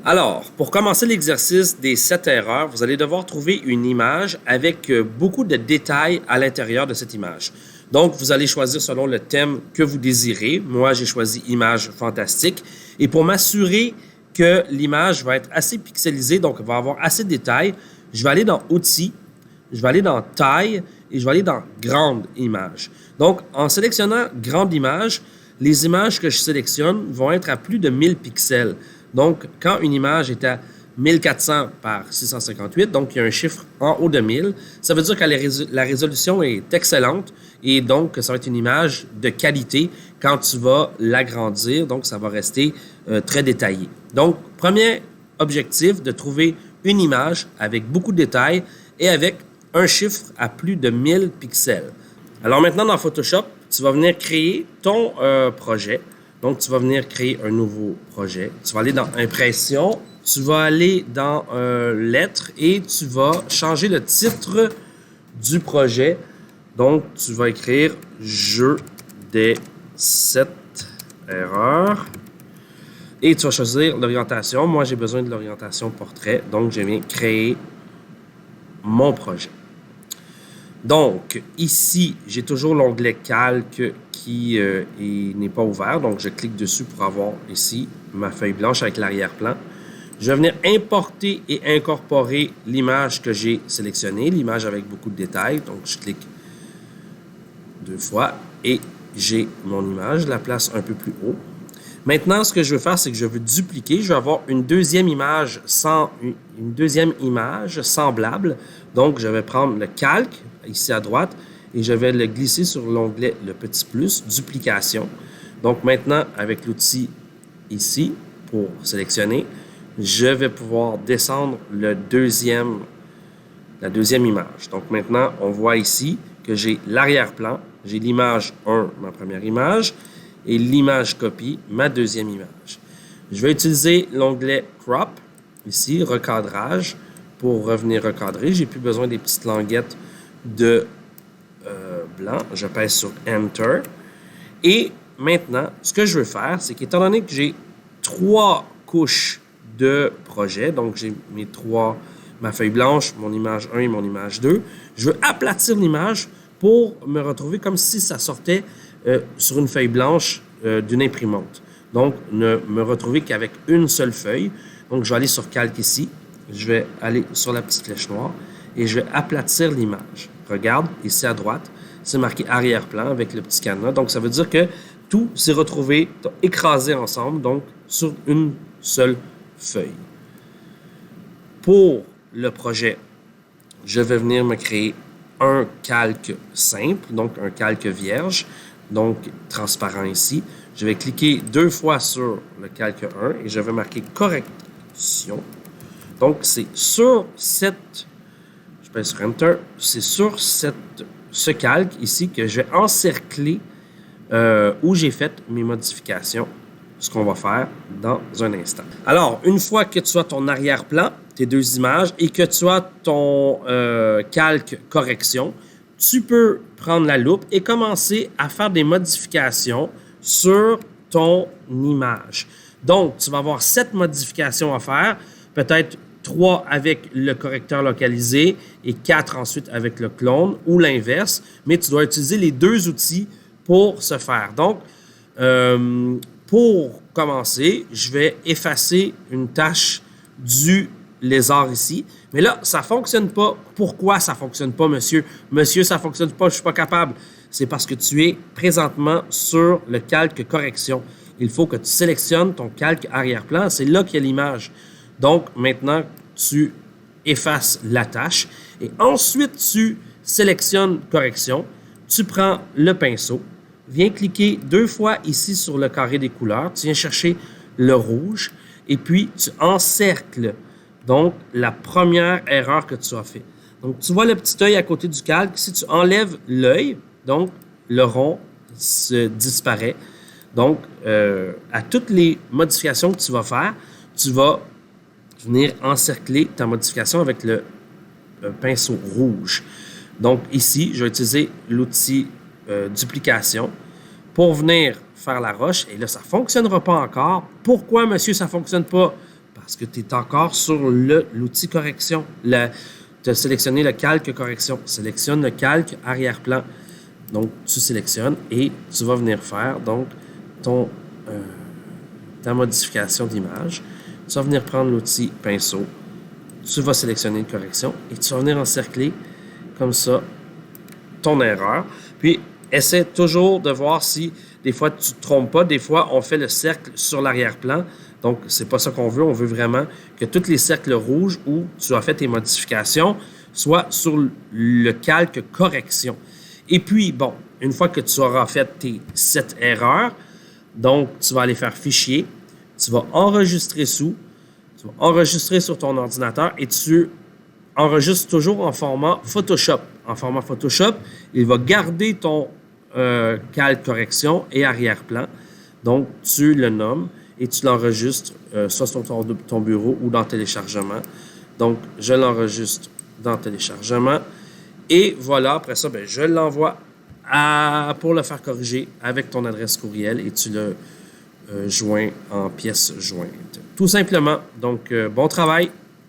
Alors, pour commencer l'exercice des 7 erreurs, vous allez devoir trouver une image avec beaucoup de détails à l'intérieur de cette image. Donc, vous allez choisir selon le thème que vous désirez. Moi, j'ai choisi image fantastique. Et pour m'assurer que l'image va être assez pixelisée, donc va avoir assez de détails, je vais aller dans Outils, je vais aller dans Taille et je vais aller dans Grande image. Donc, en sélectionnant Grande image, les images que je sélectionne vont être à plus de 1000 pixels. Donc, quand une image est à 1400 par 658, donc il y a un chiffre en haut de 1000, ça veut dire que la résolution est excellente et donc ça va être une image de qualité quand tu vas l'agrandir, donc ça va rester très détaillé. Donc, premier objectif, de trouver une image avec beaucoup de détails et avec un chiffre à plus de 1000 pixels. Alors maintenant, dans Photoshop, tu vas venir créer ton projet. Donc, tu vas venir créer un nouveau projet. Tu vas aller dans Impression, tu vas aller dans Lettres et tu vas changer le titre du projet. Donc, tu vas écrire « Jeu des 7 erreurs ». Et tu vas choisir l'orientation. Moi, j'ai besoin de l'orientation portrait. Donc, je viens créer mon projet. Donc, ici, j'ai toujours l'onglet Calque qui n'est pas ouvert. Donc, je clique dessus pour avoir ici ma feuille blanche avec l'arrière-plan. Je vais venir importer et incorporer l'image que j'ai sélectionnée, l'image avec beaucoup de détails. Donc, je clique 2 fois et j'ai mon image, je la place un peu plus haut. Maintenant, ce que je veux faire, c'est que je veux dupliquer. Je vais avoir une deuxième image semblable. Donc, je vais prendre le calque ici à droite et je vais le glisser sur l'onglet le petit plus, duplication. Donc, maintenant, avec l'outil ici pour sélectionner, je vais pouvoir descendre la deuxième image. Donc, maintenant, on voit ici que j'ai l'arrière-plan, j'ai l'image 1, ma première image, et l'image copie, ma deuxième image. Je vais utiliser l'onglet Crop, ici, recadrage, pour revenir recadrer. J'ai plus besoin des petites languettes de blanc. Je pèse sur Enter. Et maintenant, ce que je veux faire, c'est qu'étant donné que j'ai 3 couches de projet, donc j'ai ma feuille blanche, mon image 1 et mon image 2, je veux aplatir l'image pour me retrouver comme si ça sortait sur une feuille blanche d'une imprimante. Donc, ne me retrouver qu'avec une seule feuille. Donc, je vais aller sur Calque ici. Je vais aller sur la petite flèche noire et je vais aplatir l'image. Regarde, ici à droite, c'est marqué arrière-plan avec le petit cadenas. Donc, ça veut dire que tout s'est retrouvé écrasé ensemble, donc sur une seule feuille. Pour le projet, je vais venir me créer un calque simple, donc un calque vierge, donc transparent ici. Je vais cliquer 2 fois sur le calque 1 et je vais marquer correction. Donc, c'est sur je pèse sur Enter, c'est sur ce calque ici que je vais encercler où j'ai fait mes modifications, ce qu'on va faire dans un instant. Alors, une fois que tu as ton arrière-plan, tes 2 images, et que tu as ton calque correction, tu peux prendre la loupe et commencer à faire des modifications sur ton image. Donc, tu vas avoir 7 modifications à faire, peut-être 3 avec le correcteur localisé et 4 ensuite avec le clone ou l'inverse, mais tu dois utiliser les 2 outils pour ce faire. Donc, pour commencer, je vais effacer une tâche du lézard ici. Mais là, ça ne fonctionne pas. Pourquoi ça ne fonctionne pas, monsieur? Monsieur, ça ne fonctionne pas, je ne suis pas capable. C'est parce que tu es présentement sur le calque correction. Il faut que tu sélectionnes ton calque arrière-plan. C'est là qu'il y a l'image. Donc, maintenant, tu effaces la tâche et ensuite, tu sélectionnes correction. Tu prends le pinceau, viens cliquer 2 fois ici sur le carré des couleurs. Tu viens chercher le rouge et puis tu encercles donc la première erreur que tu as fait. Donc, tu vois le petit œil à côté du calque. Si tu enlèves l'œil, donc le rond se disparaît. Donc, à toutes les modifications que tu vas faire, tu vas venir encercler ta modification avec le pinceau rouge. Donc, ici, je vais utiliser l'outil duplication pour venir faire la roche. Et là, ça ne fonctionnera pas encore. Pourquoi, monsieur, ça ne fonctionne pas? parce que tu es encore sur l'outil correction. Tu as sélectionné le calque correction. Sélectionne le calque arrière-plan. Donc, tu sélectionnes et tu vas venir faire donc ta modification d'image. Tu vas venir prendre l'outil pinceau. Tu vas sélectionner une correction et tu vas venir encercler comme ça ton erreur. Puis, essaie toujours de voir si des fois tu ne te trompes pas. Des fois, on fait le cercle sur l'arrière-plan. Donc, c'est pas ça qu'on veut. On veut vraiment que tous les cercles rouges où tu as fait tes modifications soient sur le calque correction. Et puis, bon, une fois que tu auras fait tes 7 erreurs, donc, tu vas aller faire fichier, tu vas enregistrer tu vas enregistrer sur ton ordinateur et tu enregistres toujours en format Photoshop. En format Photoshop, il va garder ton calque correction et arrière-plan. Donc, tu le nommes et tu l'enregistres soit sur ton bureau ou dans téléchargement. Donc, je l'enregistre dans téléchargement. Et voilà, après ça, je l'envoie pour le faire corriger avec ton adresse courriel et tu le joins en pièce jointe. Tout simplement. Donc, bon travail.